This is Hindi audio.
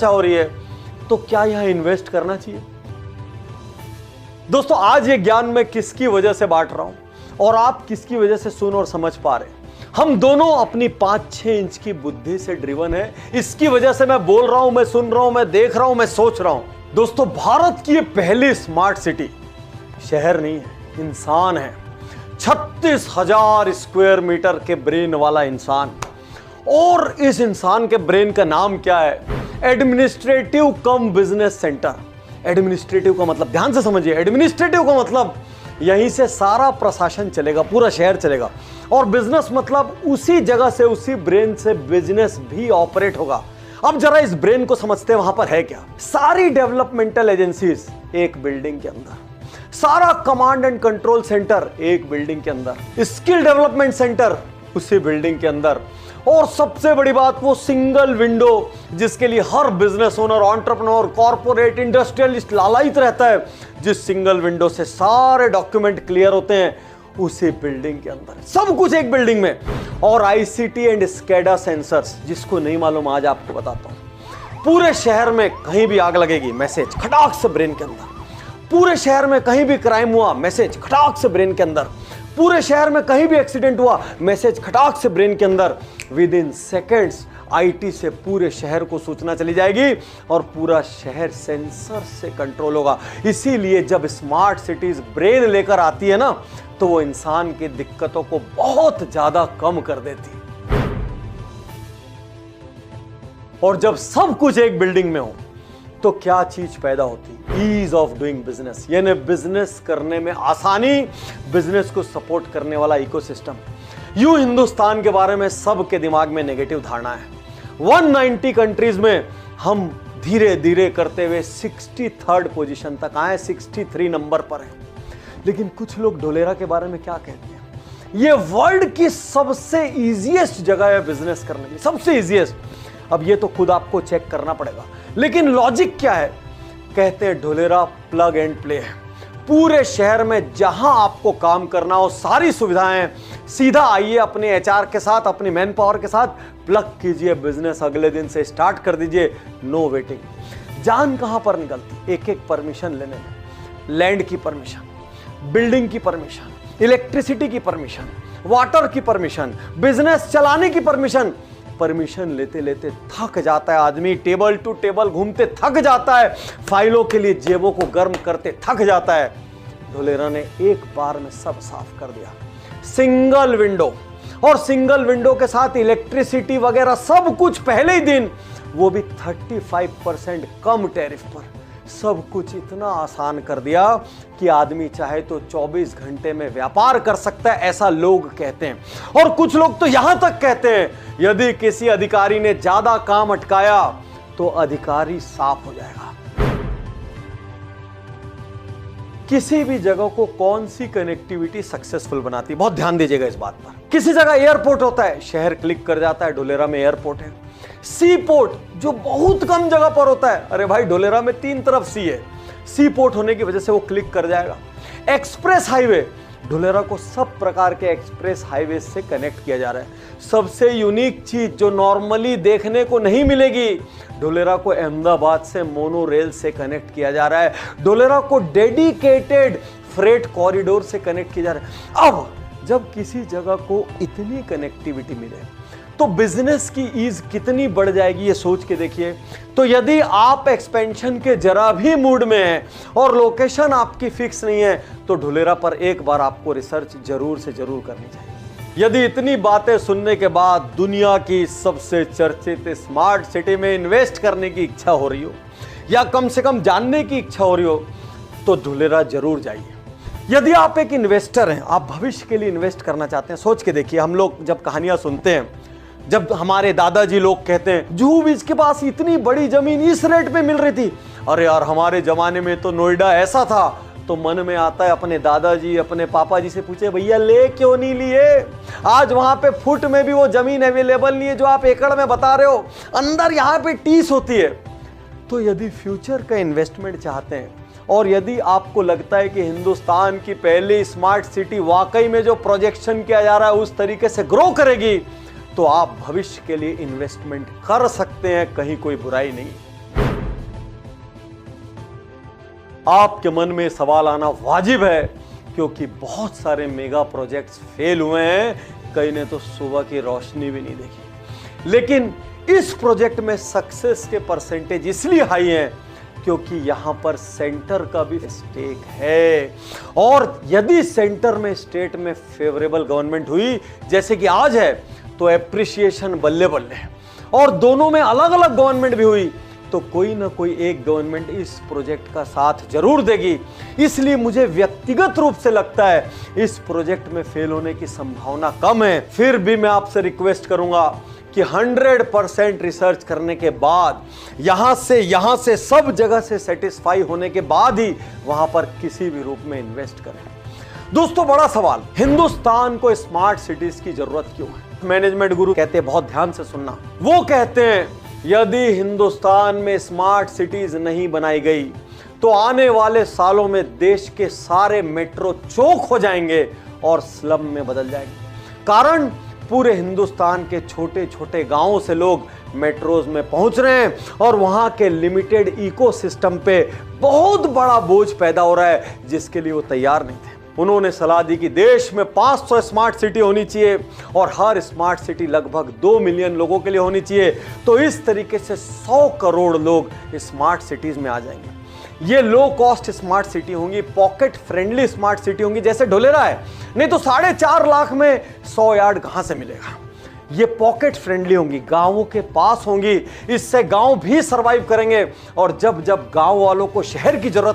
चर्चा हो रही है, तो क्या यहां इन्वेस्ट करना चाहिए? दोस्तों, आज ये ज्ञान मैं किसकी वजह से बांट रहा हूं और आप किसकी वजह से सुन और समझ पा रहे हैं? हम दोनों अपनी 5-6 इंच की बुद्धि से ड्रिवन है। इसकी वजह से मैं बोल रहा हूं, मैं सुन रहा हूं, मैं देख रहा हूं, मैं सोच रहा हूं। दोस्तों, भारत की ये पहली स्मार्ट सिटी शहर नहीं है, इंसान है। 36,000 स्क्वायर मीटर के ब्रेन वाला इंसान। और इस इंसान के ब्रेन का नाम क्या है? एडमिनिस्ट्रेटिव कम बिजनेस सेंटर। एडमिनिस्ट्रेटिव का मतलब ध्यान से समझिए, एडमिनिस्ट्रेटिव का मतलब यहीं से सारा प्रशासन चलेगा, पूरा शहर चलेगा। और बिजनेस मतलब उसी जगह से, उसी ब्रेन से बिजनेस भी ऑपरेट होगा। अब जरा इस ब्रेन को समझते हैं, वहां पर है क्या? सारी डेवलपमेंटल एजेंसीज एक बिल्डिंग के अंदर, सारा कमांड एंड कंट्रोल सेंटर एक बिल्डिंग के अंदर, स्किल डेवलपमेंट सेंटर उसी बिल्डिंग के अंदर, और सबसे बड़ी बात वो सिंगल विंडो जिसके लिए हर business owner, entrepreneur, corporate, industrialist लालायित रहता है, जिस सिंगल विंडो से सारे डॉक्यूमेंट क्लियर होते हैं, उसी बिल्डिंग के अंदर। सब कुछ एक बिल्डिंग में। और आईसीटी एंड स्कैडा सेंसर्स, जिसको नहीं मालूम आज आपको बताता हूं। पूरे शहर में कहीं भी आग लगेगी, मैसेज खटाक से ब्रेन के अंदर। पूरे शहर में कहीं भी क्राइम हुआ, मैसेज खटाक से ब्रेन के अंदर। पूरे शहर में कहीं भी एक्सीडेंट हुआ, मैसेज खटाक से ब्रेन के अंदर। विद इन सेकेंड्स आईटी से पूरे शहर को सूचना चली जाएगी और पूरा शहर सेंसर से कंट्रोल होगा। इसीलिए जब स्मार्ट सिटीज ब्रेन लेकर आती है ना, तो वो इंसान की दिक्कतों को बहुत ज्यादा कम कर देती। और जब सब कुछ एक बिल्डिंग में हो, तो क्या चीज पैदा होती? ईज ऑफ डूइंग बिजनेस, यानी बिजनेस करने में आसानी, बिजनेस को सपोर्ट करने वाला इकोसिस्टम। यूं हिंदुस्तान के बारे में सबके दिमाग में नेगेटिव धारणा है। 190 कंट्रीज में हम धीरे धीरे करते हुए 63rd पोजीशन तक आए, 63 नंबर पर है। लेकिन कुछ लोग ढोलेरा के बारे में क्या कहते हैं? ये वर्ल्ड की सबसे इजीएस्ट जगह है बिजनेस करने की, सबसे इजीएस्ट। अब ये तो खुद आपको चेक करना पड़ेगा, लेकिन लॉजिक क्या है? कहते हैं ढोलेरा प्लग एंड प्ले है। पूरे शहर में जहां आपको काम करना हो, सारी सुविधाएं, सीधा आइए अपने एचआर के साथ, अपनी मैन पावर के साथ, प्लग कीजिए बिजनेस, अगले दिन से स्टार्ट कर दीजिए, नो वेटिंग। जान कहां पर निकलती? एक एक परमिशन लेने में। लैंड की परमिशन, बिल्डिंग की परमिशन, इलेक्ट्रिसिटी की परमिशन, वाटर की परमिशन, बिजनेस चलाने की परमिशन। परमिशन लेते लेते थक जाता है आदमी, टेबल टू टेबल घूमते थक जाता है, फाइलों के लिए जेबों को गर्म करते थक जाता है। ढोलेरा ने एक बार में सब साफ कर दिया। सिंगल विंडो, और सिंगल विंडो के साथ इलेक्ट्रिसिटी वगैरह सब कुछ पहले ही दिन, वो भी 35% कम टैरिफ पर। सब कुछ इतना आसान कर दिया कि आदमी चाहे तो 24 घंटे में व्यापार कर सकता है, ऐसा लोग कहते हैं। और कुछ लोग तो यहां तक कहते हैं, यदि किसी अधिकारी ने ज्यादा काम अटकाया तो अधिकारी साफ हो जाएगा। किसी भी जगह को कौन सी कनेक्टिविटी सक्सेसफुल बनाती है? बहुत ध्यान दीजिएगा इस बात पर। किसी जगह एयरपोर्ट होता है, शहर क्लिक कर जाता है, ढोलेरा में एयरपोर्ट है। सी पोर्ट जो बहुत कम जगह पर होता है, अरे भाई ढोलेरा में 3 तरफ सी है, सी पोर्ट होने की वजह से वो क्लिक कर जाएगा। एक्सप्रेस हाईवे, ढोलेरा को सब प्रकार के एक्सप्रेस हाईवे से कनेक्ट किया जा रहा है। सबसे यूनिक चीज जो नॉर्मली देखने को नहीं मिलेगी, ढोलेरा को अहमदाबाद से मोनो रेल से कनेक्ट किया जा रहा है। ढोलेरा को डेडिकेटेड फ्रेट कॉरिडोर से कनेक्ट किया जा रहा है। अब जब किसी जगह को इतनी कनेक्टिविटी मिले तो बिजनेस की ईज कितनी बढ़ जाएगी, ये सोच के देखिए। तो यदि आप एक्सपेंशन के जरा भी मूड में हैं और लोकेशन आपकी फिक्स नहीं है, तो ढोलेरा पर एक बार आपको रिसर्च जरूर से जरूर करनी चाहिए। यदि इतनी बातें सुनने के बाद दुनिया की सबसे चर्चित स्मार्ट सिटी में इन्वेस्ट करने की इच्छा हो रही हो, या कम से कम जानने की इच्छा हो रही हो, तो ढोलेरा जरूर जाइए। यदि आप एक इन्वेस्टर हैं, आप भविष्य के लिए इन्वेस्ट करना चाहते हैं, सोच के देखिए। हम लोग जब कहानियां सुनते हैं, जब हमारे दादाजी लोग कहते हैं जुहू बीच के पास इतनी बड़ी जमीन इस रेट पे मिल रही थी, अरे यार हमारे जमाने में तो नोएडा ऐसा था, तो मन में आता है अपने दादाजी, अपने पापा जी से पूछे, भैया ले क्यों नहीं लिए? आज वहां पे फुट में भी वो जमीन अवेलेबल नहीं है जो आप एकड़ में बता रहे हो, अंदर यहाँ पे 30 होती है। तो यदि फ्यूचर का इन्वेस्टमेंट चाहते हैं और यदि आपको लगता है कि हिंदुस्तान की पहली स्मार्ट सिटी वाकई में जो प्रोजेक्शन किया जा रहा है उस तरीके से ग्रो करेगी, तो आप भविष्य के लिए इन्वेस्टमेंट कर सकते हैं, कहीं कोई बुराई नहीं। आपके मन में सवाल आना वाजिब है, क्योंकि बहुत सारे मेगा प्रोजेक्ट्स फेल हुए हैं, कई ने तो सुबह की रोशनी भी नहीं देखी। लेकिन इस प्रोजेक्ट में सक्सेस के परसेंटेज इसलिए हाई हैं क्योंकि यहां पर सेंटर का भी स्टेक है, और यदि सेंटर में स्टेट में फेवरेबल गवर्नमेंट हुई जैसे कि आज है, तो एप्रिसिएशन बल्ले बल्ले है। और दोनों में अलग अलग गवर्नमेंट भी हुई तो कोई ना कोई एक गवर्नमेंट इस प्रोजेक्ट का साथ जरूर देगी। इसलिए मुझे व्यक्तिगत रूप से लगता है इस प्रोजेक्ट में फेल होने की संभावना कम है। फिर भी मैं आपसे रिक्वेस्ट करूंगा कि 100% रिसर्च करने के बाद, यहां से सब जगह से सेटिस्फाई होने के बाद ही वहां पर किसी भी रूप में इन्वेस्ट करें। दोस्तों, बड़ा सवाल, हिंदुस्तान को स्मार्ट सिटीज की जरूरत क्यों है? मैनेजमेंट गुरु कहते हैं, बहुत ध्यान से सुनना, वो कहते हैं यदि हिंदुस्तान में स्मार्ट सिटीज नहीं बनाई गई तो आने वाले सालों में देश के सारे मेट्रो चौक हो जाएंगे और स्लम में बदल जाएंगे। कारण, पूरे हिंदुस्तान के छोटे छोटे गांवों से लोग मेट्रोज में पहुंच रहे हैं और वहां के लिमिटेड इकोसिस्टम पे बहुत बड़ा बोझ पैदा हो रहा है जिसके लिए वो तैयार नहीं थे। उन्होंने सलाह दी कि देश में 500 स्मार्ट सिटी होनी चाहिए और हर स्मार्ट सिटी लगभग 2 मिलियन लोगों के लिए होनी चाहिए। तो इस तरीके से 100 करोड़ लोग स्मार्ट सिटीज में आ जाएंगे। ये लो कॉस्ट स्मार्ट सिटी होंगी, पॉकेट फ्रेंडली स्मार्ट सिटी होंगी, जैसे ढोलेरा है, नहीं तो 4.5 लाख में 100 यार्ड कहां से मिलेगा। ये पॉकेट फ्रेंडली होंगी, गांवों के पास होंगी, इससे गांव भी सरवाइव करेंगे। और जब जब गांव वालों को शहर की जरूरत